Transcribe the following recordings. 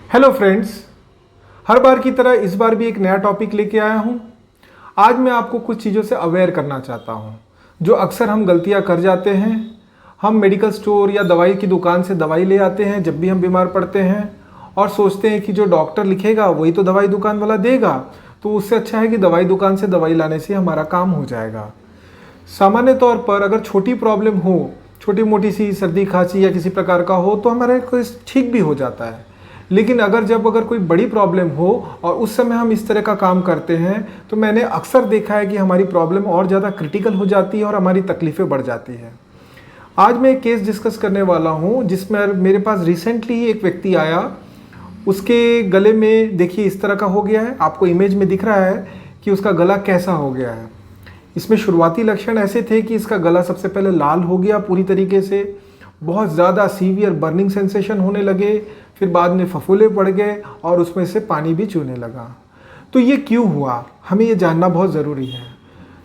Hello friends, हर बार की तरह इस बार भी एक नया टॉपिक लेके आया हूँ। आज मैं आपको कुछ चीज़ों से अवेयर करना चाहता हूँ जो अक्सर हम गलतियाँ कर जाते हैं। हम मेडिकल स्टोर या दवाई की दुकान से दवाई ले आते हैं जब भी हम बीमार पड़ते हैं और सोचते हैं कि जो डॉक्टर लिखेगा वही तो दवाई दुकान वाला देगा, तो उससे अच्छा है कि दवाई दुकान से दवाई लाने से हमारा काम हो जाएगा। सामान्य तौर पर अगर छोटी प्रॉब्लम हो, छोटी मोटी सी सर्दी खांसी या किसी प्रकार का हो, तो हमारा कोई ठीक भी हो जाता है। लेकिन अगर कोई बड़ी प्रॉब्लम हो और उस समय हम इस तरह का काम करते हैं तो मैंने अक्सर देखा है कि हमारी प्रॉब्लम और ज़्यादा क्रिटिकल हो जाती है और हमारी तकलीफ़ें बढ़ जाती हैं। आज मैं एक केस डिस्कस करने वाला हूँ जिसमें मेरे पास रिसेंटली ही एक व्यक्ति आया। उसके गले में देखिए इस तरह का हो गया है, आपको इमेज में दिख रहा है कि उसका गला कैसा हो गया है। इसमें शुरुआती लक्षण ऐसे थे कि इसका गला सबसे पहले लाल हो गया पूरी तरीके से, बहुत ज़्यादा सीवियर बर्निंग सेंसेशन होने लगे, फिर बाद में फफूले पड़ गए और उसमें से पानी भी चूने लगा। तो ये क्यों हुआ, हमें ये जानना बहुत ज़रूरी है।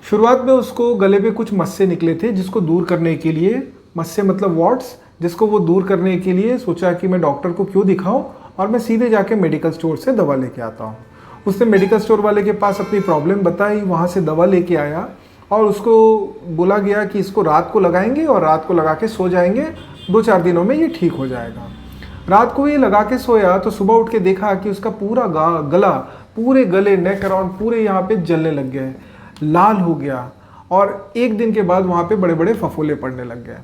शुरुआत में उसको गले पे कुछ मस्से निकले थे जिसको दूर करने के लिए, मस्से मतलब वॉट्स, जिसको वो दूर करने के लिए सोचा कि मैं डॉक्टर को क्यों दिखाऊं और मैं सीधे जाके मेडिकल स्टोर से दवा लेके आता हूँ। उसने मेडिकल स्टोर वाले के पास अपनी प्रॉब्लम बताई, वहाँ से दवा लेके आया और उसको बोला गया कि इसको रात को लगाएंगे और रात को लगा के सो जाएंगे, 2-4 दिनों में ये ठीक हो जाएगा। रात को ये लगा के सोया तो सुबह उठ के देखा कि उसका पूरा गला, पूरे गले, नेक अराउंड पूरे यहाँ पे जलने लग गए, लाल हो गया और एक दिन के बाद वहाँ पे बड़े बड़े फफोले पड़ने लग गए।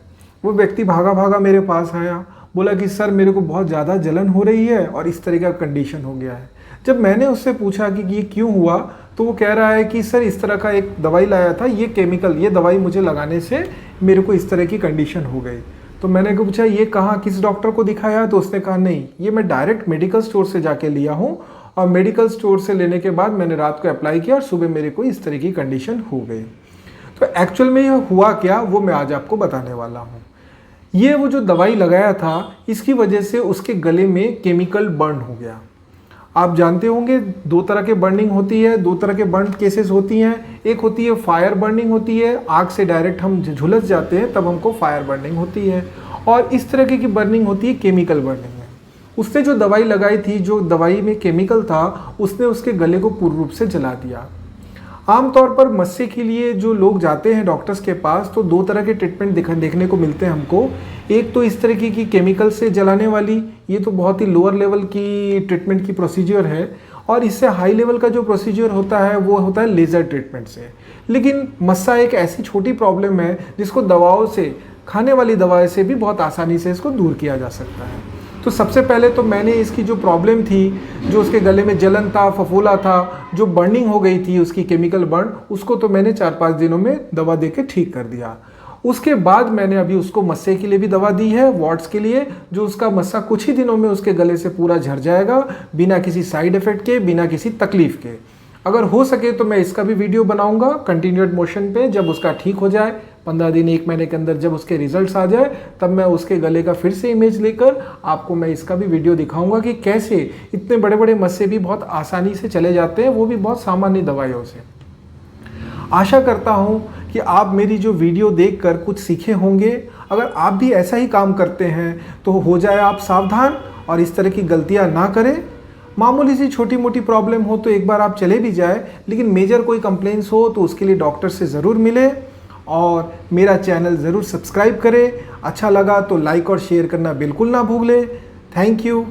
वो व्यक्ति भागा भागा मेरे पास आया, बोला कि सर मेरे को बहुत ज़्यादा जलन हो रही है और इस तरह का कंडीशन हो गया है। जब मैंने उससे पूछा कि ये क्यों हुआ तो वो कह रहा है कि सर इस तरह का एक दवाई लाया था, ये केमिकल, ये दवाई मुझे लगाने से मेरे को इस तरह की कंडीशन हो गई। तो मैंने पूछा ये कहाँ, किस डॉक्टर को दिखाया? तो उसने कहा नहीं, ये मैं डायरेक्ट मेडिकल स्टोर से जाके लिया हूँ और मेडिकल स्टोर से लेने के बाद मैंने रात को अप्लाई किया और सुबह मेरे को इस तरह की कंडीशन हो गई। तो एक्चुअल में ये हुआ क्या वो मैं आज आपको बताने वाला हूँ। ये वो जो दवाई लगाया था इसकी वजह से उसके गले में केमिकल बर्न हो गया। आप जानते होंगे 2 तरह के बर्निंग होती है, 2 तरह के बर्न केसेस होती हैं। एक होती है फायर बर्निंग होती है, आग से डायरेक्ट हम झुलस जाते हैं तब हमको फायर बर्निंग होती है, और इस तरह की बर्निंग होती है केमिकल बर्निंग में। उसने जो दवाई लगाई थी, जो दवाई में केमिकल था, उसने उसके गले को पूर्ण रूप से जला दिया। आमतौर पर मस्से के लिए जो लोग जाते हैं डॉक्टर्स के पास तो 2 तरह के ट्रीटमेंट देखने को मिलते हैं हमको। एक तो इस तरह की केमिकल से जलाने वाली, ये तो बहुत ही लोअर लेवल की ट्रीटमेंट की प्रोसीजर है, और इससे हाई लेवल का जो प्रोसीजर होता है वो होता है लेज़र ट्रीटमेंट से। लेकिन मस्सा एक ऐसी छोटी प्रॉब्लम है जिसको दवाओं से, खाने वाली दवाओं से भी बहुत आसानी से इसको दूर किया जा सकता है। तो सबसे पहले तो मैंने इसकी जो प्रॉब्लम थी, जो उसके गले में जलन था, फफूला था, जो बर्निंग हो गई थी उसकी केमिकल बर्न, उसको तो मैंने 4-5 दिनों में दवा देके ठीक कर दिया। उसके बाद मैंने अभी उसको मस्से के लिए भी दवा दी है, वॉट्स के लिए, जो उसका मस्सा कुछ ही दिनों में उसके गले से पूरा झड़ जाएगा, बिना किसी साइड इफेक्ट के, बिना किसी तकलीफ के। अगर हो सके तो मैं इसका भी वीडियो बनाऊंगा कंटिन्यूड मोशन पे, जब उसका ठीक हो जाए 15 दिन 1 महीने के अंदर, जब उसके रिजल्ट्स आ जाए तब मैं उसके गले का फिर से इमेज लेकर आपको मैं इसका भी वीडियो दिखाऊंगा कि कैसे इतने बड़े बड़े मस्से भी बहुत आसानी से चले जाते हैं, वो भी बहुत सामान्य दवाइयों से। आशा करता हूँ कि आप मेरी जो वीडियो देखकर कुछ सीखे होंगे। अगर आप भी ऐसा ही काम करते हैं तो हो जाए आप सावधान और इस तरह की गलतियाँ ना करें। मामूली सी छोटी मोटी प्रॉब्लम हो तो एक बार आप चले भी जाए, लेकिन मेजर कोई कंप्लेंट्स हो तो उसके लिए डॉक्टर से ज़रूर मिले और मेरा चैनल ज़रूर सब्सक्राइब करें। अच्छा लगा तो लाइक और शेयर करना बिल्कुल ना भूलें। Thank you.